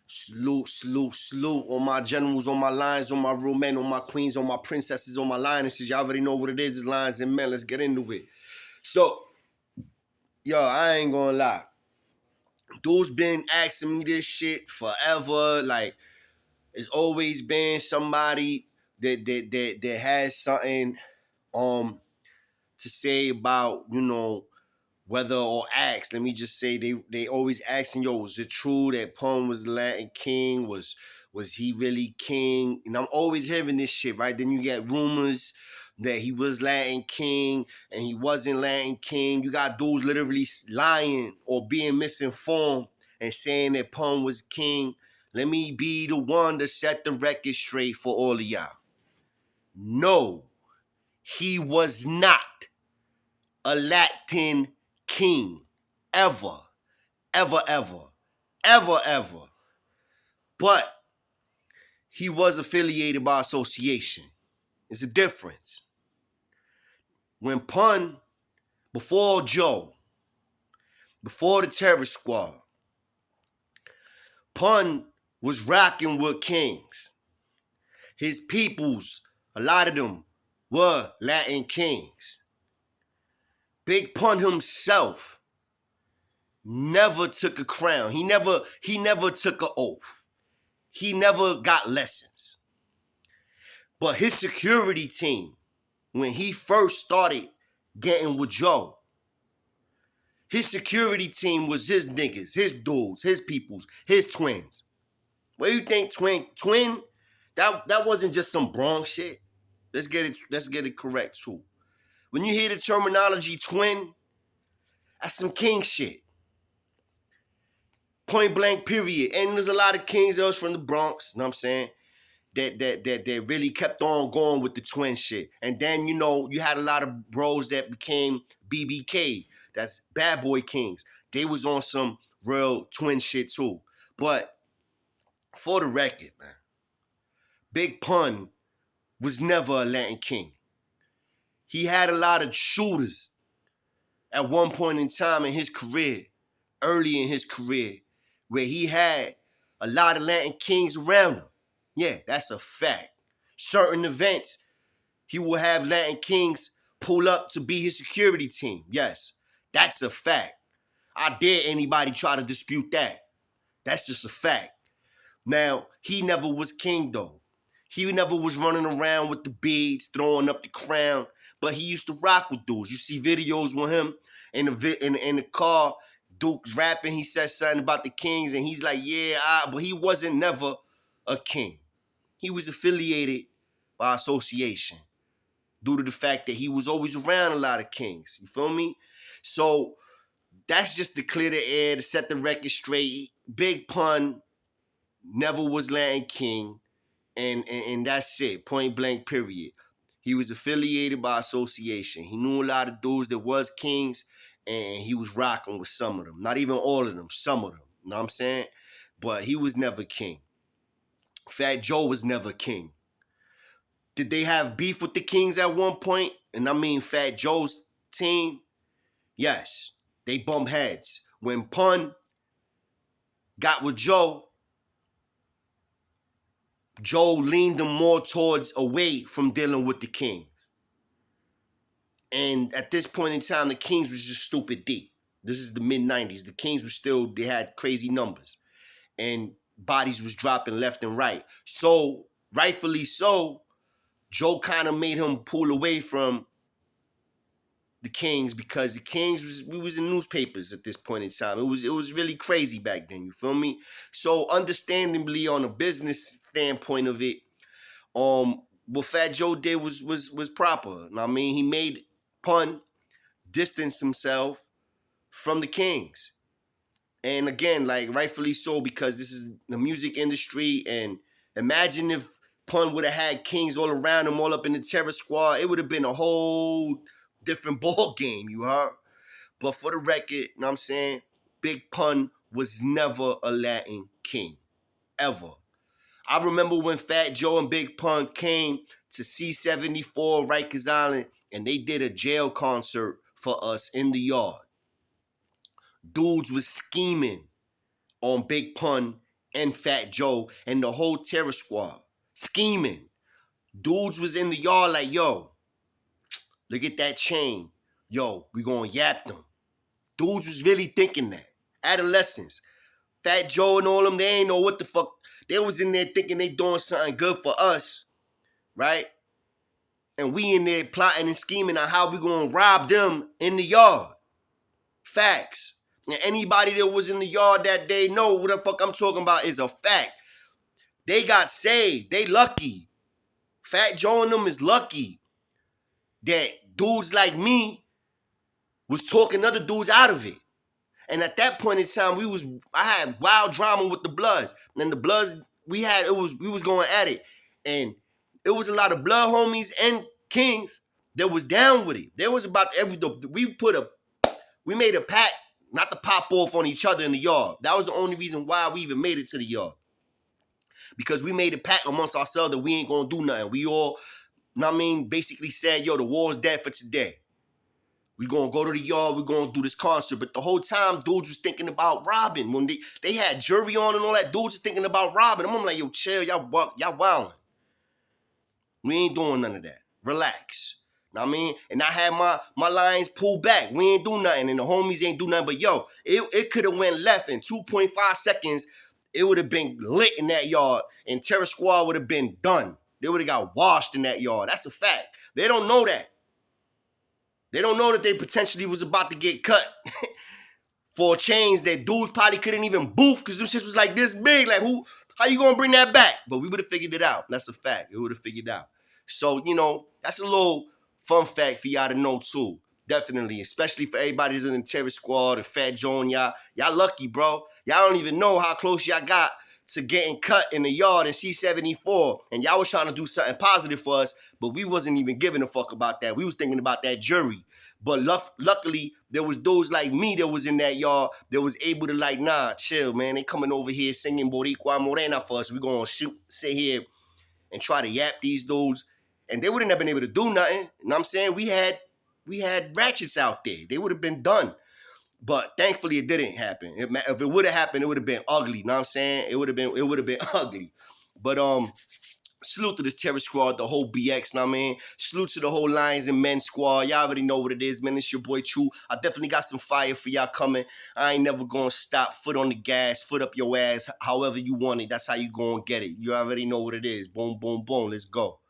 Salute, salute, salute. On my generals, on my lions, on my real men, on my queens, on my princesses, on my lionesses. Y'all already know what it is. It's lions and men. Let's get into it. So, yo, I ain't gonna lie. Dude's been asking me this shit forever. Like, it's always been somebody that has something to say about, whether or ask. Let me just say they always asking, yo, is it true that Pun was Latin King? Was he really king? And I'm always hearing this shit, right? Then you get rumors that he was Latin King and he wasn't Latin King. You got dudes literally lying or being misinformed and saying that Pun was king. Let me be the one to set the record straight for all of y'all. No, he was not a Latin king. Ever, ever, ever, ever, ever. But he was affiliated by association. It's a difference. When Pun, before Joe, before the terror squad, Pun was rocking with kings. His peoples, a lot of them were Latin kings. Big Pun himself never took a crown. He never took an oath. He never got lessons. But his security team, when he first started getting with Joe, his security team was his niggas, his dudes, his peoples, his twins. What do you think, twin? That wasn't just some Bronx shit. Let's get it correct too. When you hear the terminology twin, that's some king shit. Point blank, period. And there's a lot of kings that was from the Bronx, you know what I'm saying? That really kept on going with the twin shit. And then, you had a lot of bros that became BBK. That's Bad Boy Kings. They was on some real twin shit too. But for the record, man, Big Pun was never a Latin king. He had a lot of shooters at one point in time in his career, early in his career, where he had a lot of Latin kings around him. Yeah, that's a fact. Certain events, he will have Latin kings pull up to be his security team. Yes, that's a fact. I dare anybody try to dispute that. That's just a fact. Now, he never was king, though. He never was running around with the beads, throwing up the crown, but he used to rock with dudes. You see videos with him in the car, Duke's rapping. He says something about the kings, and he's like, but he wasn't never a king. He was affiliated by association due to the fact that he was always around a lot of kings. You feel me? So that's just to clear the air, to set the record straight. Big Pun never was Latin king, and that's it. Point blank, period. He was affiliated by association. He knew a lot of dudes that was kings, and he was rocking with some of them. Not even all of them, some of them. You know what I'm saying? But he was never king. Fat Joe was never king. Did they have beef with the Kings at one point? And I mean Fat Joe's team? Yes. They bumped heads. When Pun got with Joe, Joe leaned them more towards away from dealing with the Kings. And at this point in time, the Kings was just stupid deep. This is the mid-90s. The Kings they had crazy numbers. And bodies was dropping left and right. So, rightfully so, Joe kind of made him pull away from the Kings because the Kings we was in newspapers at this point in time. It was really crazy back then, you feel me? So understandably on a business standpoint of it, what Fat Joe did was proper. I mean, he made Pun distance himself from the Kings. And again, like rightfully so, because this is the music industry, and imagine if Pun would have had kings all around him, all up in the terror squad, it would have been a whole different ball game, you heard? But for the record, you know what I'm saying? Big Pun was never a Latin king, ever. I remember when Fat Joe and Big Pun came to C74 Rikers Island, and they did a jail concert for us in the yard. Dudes was scheming on Big Pun and Fat Joe and the whole terror squad scheming. Dudes was in the yard like, yo, look at that chain. Yo, we gonna yap them. Dudes was really thinking that. Adolescents. Fat Joe and all them, they ain't know what the fuck. They was in there thinking they doing something good for us, right? And we in there plotting and scheming on how we gonna rob them in the yard. Facts. And anybody that was in the yard that day know what the fuck I'm talking about is a fact. They got saved. They lucky. Fat Joe and them is lucky that dudes like me was talking other dudes out of it. And at that point in time, I had wild drama with the Bloods. And the Bloods, we was going at it. And it was a lot of Blood homies and Kings that was down with it. There was about we made a pact not to pop off on each other in the yard. That was the only reason why we even made it to the yard. Because we made a pact amongst ourselves that we ain't gonna do nothing. We all, basically said, yo, the war's dead for today. We gonna go to the yard, we gonna do this concert. But the whole time, dudes was thinking about robbing. When they had jury on and all that, dudes was thinking about robbing. I'm like, yo, chill, y'all wildin'. We ain't doing none of that. Relax. Know what I mean? And I had my lines pulled back. We ain't do nothing, and the homies ain't do nothing. But yo, it could have went left in 2.5 seconds. It would have been lit in that yard, and Terror Squad would have been done. They would have got washed in that yard. That's a fact. They don't know that. They don't know that they potentially was about to get cut for chains that dudes probably couldn't even boof because them shit was like this big. Like, how you gonna bring that back? But we would have figured it out. That's a fact. It would have figured out. So, that's a little fun fact for y'all to know too. Definitely. Especially for everybody that's in the Terror Squad and Fat Joe and y'all. Y'all lucky, bro. Y'all don't even know how close y'all got to getting cut in the yard in C-74. And y'all was trying to do something positive for us, but we wasn't even giving a fuck about that. We was thinking about that jury. But luckily, there was dudes like me that was in that yard that was able to like, nah, chill, man. They coming over here singing Boricua Morena for us. We gonna sit here and try to yap these dudes. And they wouldn't have been able to do nothing. You know what I'm saying? We had ratchets out there. They would have been done. But thankfully it didn't happen. If it would have happened, it would have been ugly. You know what I'm saying? It would have been ugly. But salute to this Terror Squad, the whole BX, know what I mean? Salute to the whole Lions and Men squad. Y'all already know what it is, man. It's your boy True. I definitely got some fire for y'all coming. I ain't never gonna stop. Foot on the gas, foot up your ass, however you want it. That's how you gonna get it. You already know what it is. Boom, boom, boom. Let's go.